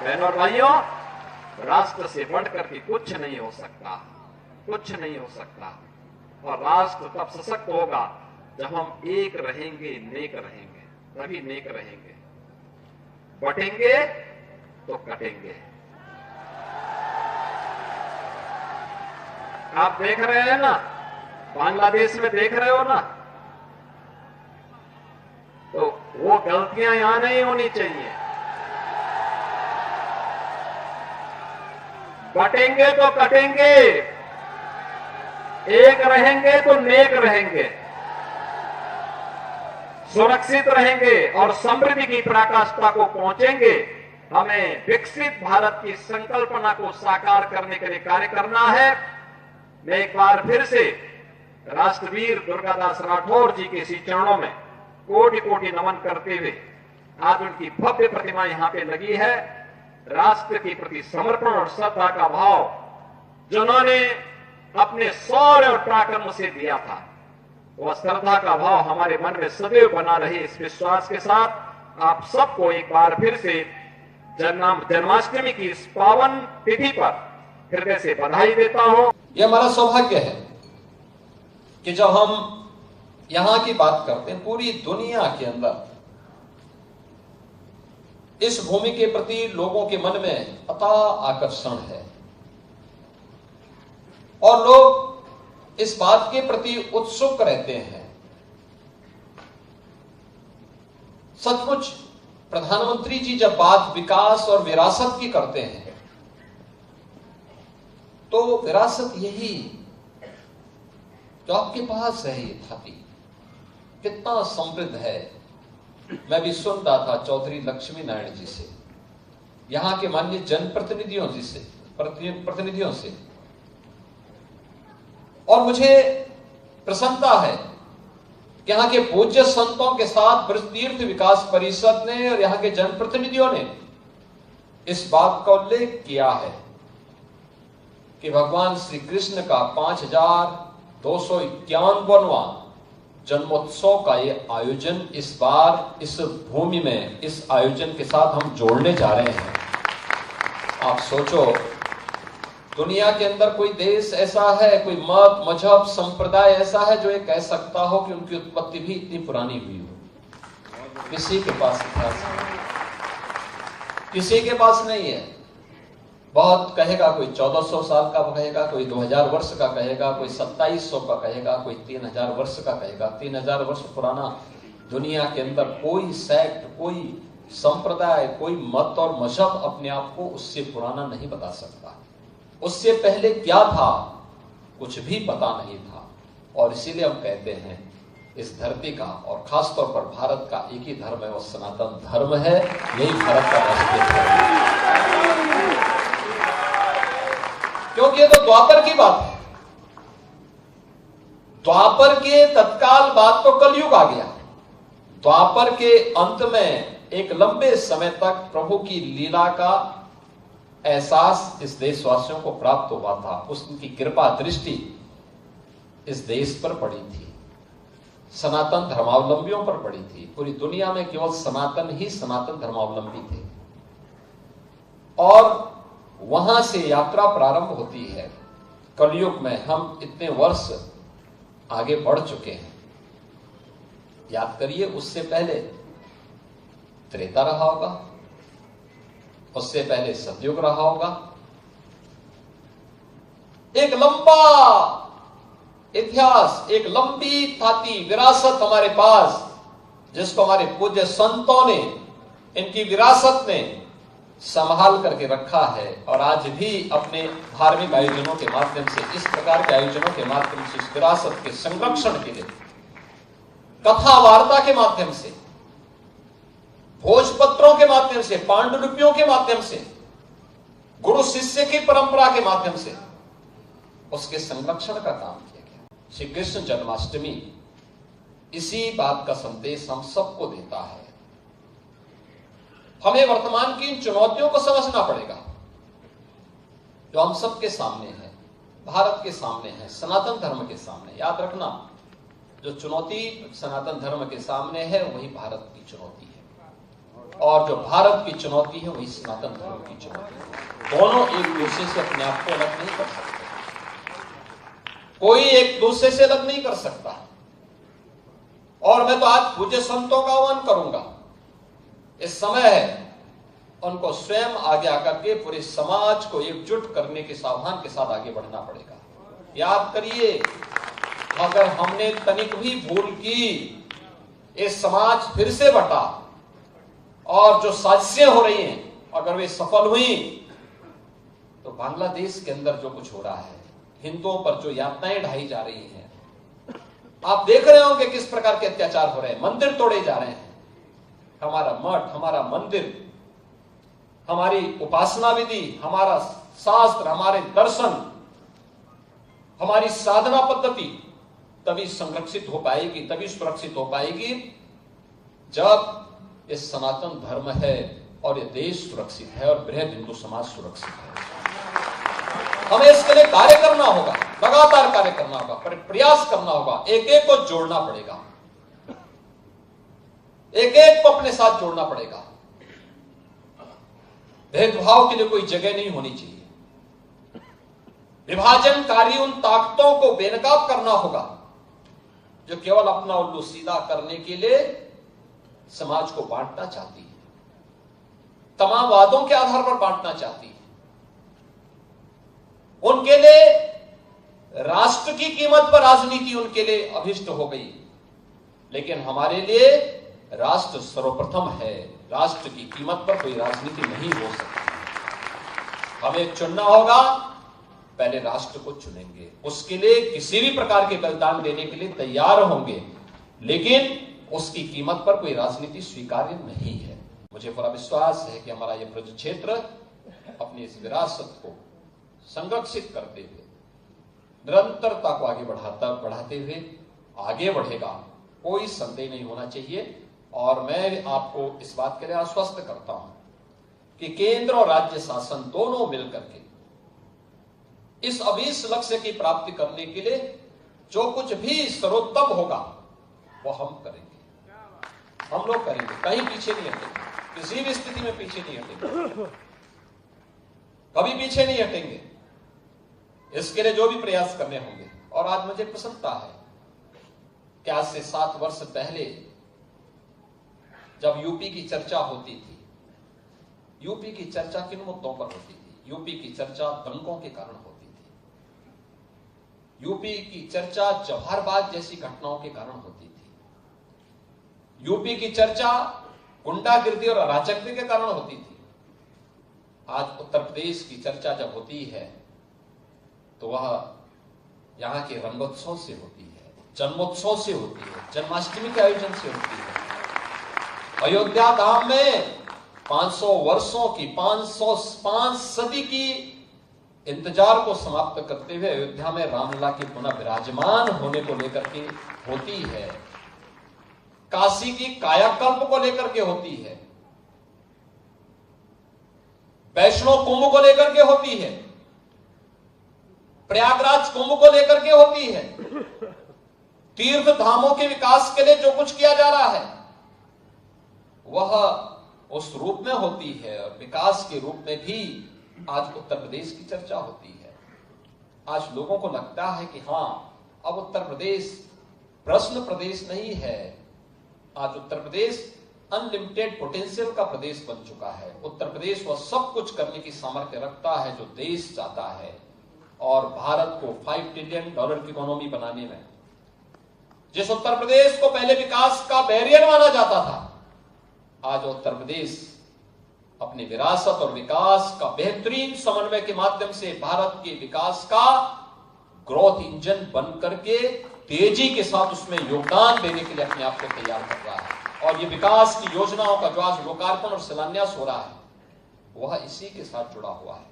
बहनों और भाइयों, राष्ट्र से बढ़कर के कुछ नहीं हो सकता, कुछ नहीं हो सकता। और राष्ट्र तब सशक्त होगा जब हम एक रहेंगे, नेक रहेंगे, तभी नेक रहेंगे। बटेंगे तो कटेंगे। आप देख रहे हैं ना, बांग्लादेश में देख रहे हो ना, तो वो गलतियां यहां नहीं होनी चाहिए। बटेंगे तो कटेंगे, एक रहेंगे तो नेक रहेंगे, सुरक्षित रहेंगे और समृद्धि की पराकाष्ठा को पहुंचेंगे। हमें विकसित भारत की संकल्पना को साकार करने के लिए कार्य करना है। मैं एक बार फिर से राष्ट्रवीर दुर्गादास राठौर जी के इसी चरणों में कोटि कोटि नमन करते हुए, आज उनकी भव्य प्रतिमा यहां पे लगी है। राष्ट्र के प्रति समर्पण और श्रद्धा का भाव जिन्होंने अपने शौर्य और पराक्रम से दिया था, वह श्रद्धा का भाव हमारे मन में सदैव बना रहे, इस विश्वास के साथ आप सबको एक बार फिर से जन्माष्टमी की इस पावन तिथि पर हृदय से बधाई देता हूं। यह हमारा सौभाग्य है कि जब हम यहां की बात करते हैं, पूरी दुनिया के अंदर इस भूमि के प्रति लोगों के मन में अथाह आकर्षण है और लोग इस बात के प्रति उत्सुक रहते हैं। सचमुच प्रधानमंत्री जी जब बात विकास और विरासत की करते हैं तो विरासत यही जो आपके पास है, ये धरती कितना समृद्ध है। मैं भी सुन रहा था चौधरी लक्ष्मी नारायण जी से, यहां के माननीय प्रतिनिधियों से, और मुझे प्रसन्नता है कि यहाँ के पूज्य संतों के साथ ब्रज तीर्थ विकास परिषद ने और यहाँ के जनप्रतिनिधियों ने इस बात का उल्लेख किया है कि भगवान श्री कृष्ण का 5251वां जन्मोत्सव का ये आयोजन इस बार इस भूमि में इस आयोजन के साथ हम जोड़ने जा रहे हैं। आप सोचो, दुनिया के अंदर कोई देश ऐसा है, कोई मत मजहब संप्रदाय ऐसा है जो ये कह सकता हो कि उनकी उत्पत्ति भी इतनी पुरानी हुई हो? किसी के पास इतिहास नहीं, किसी के पास नहीं है। बहुत कहेगा, कोई 1400 साल का कहेगा, कोई 2000 वर्ष का कहेगा, कोई 2700 का कहेगा, कोई 3000 वर्ष का कहेगा। 3000 वर्ष पुराना दुनिया के अंदर कोई सेक्ट, कोई संप्रदाय, कोई मत और मजहब अपने आप को उससे पुराना नहीं बता सकता। उससे पहले क्या था कुछ भी पता नहीं था। और इसीलिए हम कहते हैं इस धरती का और खासतौर पर भारत का एक ही धर्म है, वो सनातन धर्म है। यही भारत का राष्ट्रीय धर्म है। क्योंकि ये तो द्वापर की बात है। द्वापर के तत्काल बाद तो कलयुग आ गया। द्वापर के अंत में एक लंबे समय तक प्रभु की लीला का एहसास इस देशवासियों को प्राप्त हुआ था। उसकी कृपा दृष्टि इस देश पर पड़ी थी, सनातन धर्मावलंबियों पर पड़ी थी। पूरी दुनिया में केवल सनातन ही सनातन धर्मावलंबी थे और वहां से यात्रा प्रारंभ होती है। कलयुग में हम इतने वर्ष आगे बढ़ चुके हैं। याद करिए, उससे पहले त्रेता रहा होगा, उससे पहले सतयुग रहा होगा। एक लंबा इतिहास, एक लंबी थाती विरासत हमारे पास, जिसको हमारे पूज्य संतों ने, इनकी विरासत ने संभाल करके रखा है। और आज भी अपने धार्मिक आयोजनों के माध्यम से, इस प्रकार के आयोजनों के माध्यम से, इस विरासत के संरक्षण के लिए, कथा वार्ता के माध्यम से, भोजपत्रों के माध्यम से, पांडुलिपियों के माध्यम से, गुरु शिष्य की परंपरा के माध्यम से उसके संरक्षण का काम किया गया। श्री कृष्ण जन्माष्टमी इसी बात का संदेश हम सबको देता है। हमें वर्तमान की इन चुनौतियों को समझना पड़ेगा जो हम सबके सामने है, भारत के सामने है, सनातन धर्म के सामने। याद रखना, जो चुनौती सनातन धर्म के सामने है वही भारत की चुनौती है। और जो भारत की चुनौती है वही सनातन धर्म की चुनौती है। दोनों एक दूसरे से अपने आप को अलग नहीं कर सकते, कोई एक दूसरे से अलग नहीं कर सकता। और मैं तो आज पूज्य संतों का आह्वान करूंगा, इस समय है उनको स्वयं आगे आकर के पूरे समाज को एकजुट करने के सावधान के साथ आगे बढ़ना पड़ेगा। याद करिए, अगर हमने तनिक भी भूल की, ये समाज फिर से बटा और जो साजिशें हो रही हैं अगर वे सफल हुई तो बांग्लादेश के अंदर जो कुछ हो रहा है, हिंदुओं पर जो यातनाएं ढाई जा रही हैं, आप देख रहे होंगे किस प्रकार के अत्याचार हो रहे हैं, मंदिर तोड़े जा रहे हैं। हमारा मठ, हमारा मंदिर, हमारी उपासना विधि, हमारा शास्त्र, हमारे दर्शन, हमारी साधना पद्धति तभी संरक्षित हो पाएगी, तभी सुरक्षित हो पाएगी जब ये सनातन धर्म है और ये देश सुरक्षित है और बृहद हिंदू समाज सुरक्षित है। हमें इसके लिए कार्य करना होगा, लगातार कार्य करना होगा, प्रयास करना होगा, एक एक को जोड़ना पड़ेगा, एक एक को अपने साथ जोड़ना पड़ेगा। भेदभाव के लिए कोई जगह नहीं होनी चाहिए। विभाजनकारी उन ताकतों को बेनकाब करना होगा जो केवल अपना उल्लू सीधा करने के लिए समाज को बांटना चाहती है, तमाम वादों के आधार पर बांटना चाहती है। उनके लिए राष्ट्र की कीमत पर राजनीति उनके लिए अभिष्ट हो गई, लेकिन हमारे लिए राष्ट्र सर्वप्रथम है। राष्ट्र की कीमत पर कोई राजनीति नहीं हो सकती। हमें चुनना होगा, पहले राष्ट्र को चुनेंगे, उसके लिए किसी भी प्रकार के बलिदान देने के लिए तैयार होंगे, लेकिन उसकी कीमत पर कोई राजनीति स्वीकार्य नहीं है। मुझे पूरा विश्वास है कि हमारा यह ब्रज क्षेत्र अपनी इस विरासत को संरक्षित करते हुए, निरंतरता को आगे बढ़ाते हुए आगे बढ़ेगा, कोई संदेह नहीं होना चाहिए। और मैं आपको इस बात के लिए आश्वस्त करता हूं कि केंद्र और राज्य शासन दोनों मिलकर के इस अभीष्ट लक्ष्य की प्राप्ति करने के लिए जो कुछ भी सर्वोत्तम होगा वो हम करेंगे, हम लोग करेंगे, कहीं पीछे नहीं हटेंगे, किसी भी स्थिति में पीछे नहीं हटेंगे, कभी पीछे नहीं हटेंगे। इसके लिए जो भी प्रयास करने होंगे। और आज मुझे प्रसन्नता है कि आज से 7 वर्ष पहले जब यूपी की चर्चा होती थी, यूपी की चर्चा किन मुद्दों पर होती थी? यूपी की चर्चा दंगों के कारण होती थी, यूपी की चर्चा जवाहरबाद जैसी घटनाओं के कारण होती थी, यूपी की चर्चा गुंडागिर्दी और अराजकता के कारण होती थी। आज उत्तर प्रदेश की चर्चा जब होती है तो वह यहां के रंगोत्सव से होती है, जन्मोत्सव से होती है, जन्माष्टमी के आयोजन से होती है। अयोध्या धाम में 500 वर्षों की 505 सदी की इंतजार को समाप्त करते हुए अयोध्या में रामलला के पुनः विराजमान होने को लेकर के होती है, काशी की कायाकल्प को लेकर के होती है, वैष्णो कुंभ को लेकर के होती है, प्रयागराज कुंभ को लेकर के होती है। तीर्थ धामों के विकास के लिए जो कुछ किया जा रहा है वह उस रूप में होती है, और विकास के रूप में भी आज उत्तर प्रदेश की चर्चा होती है। आज लोगों को लगता है कि हां, अब उत्तर प्रदेश प्रश्न प्रदेश नहीं है, आज उत्तर प्रदेश अनलिमिटेड पोटेंशियल का प्रदेश बन चुका है। उत्तर प्रदेश वह सब कुछ करने की सामर्थ्य रखता है जो देश चाहता है, और भारत को $5 ट्रिलियन की इकोनॉमी बनाने में, जिस उत्तर प्रदेश को पहले विकास का बैरियर माना जाता था, आज उत्तर प्रदेश अपनी विरासत और विकास का बेहतरीन समन्वय के माध्यम से भारत के विकास का ग्रोथ इंजन बन करके तेजी के साथ उसमें योगदान देने के लिए अपने आप को तैयार कर रहा है। और ये विकास की योजनाओं का जो आज लोकार्पण और शिलान्यास हो रहा है वह इसी के साथ जुड़ा हुआ है।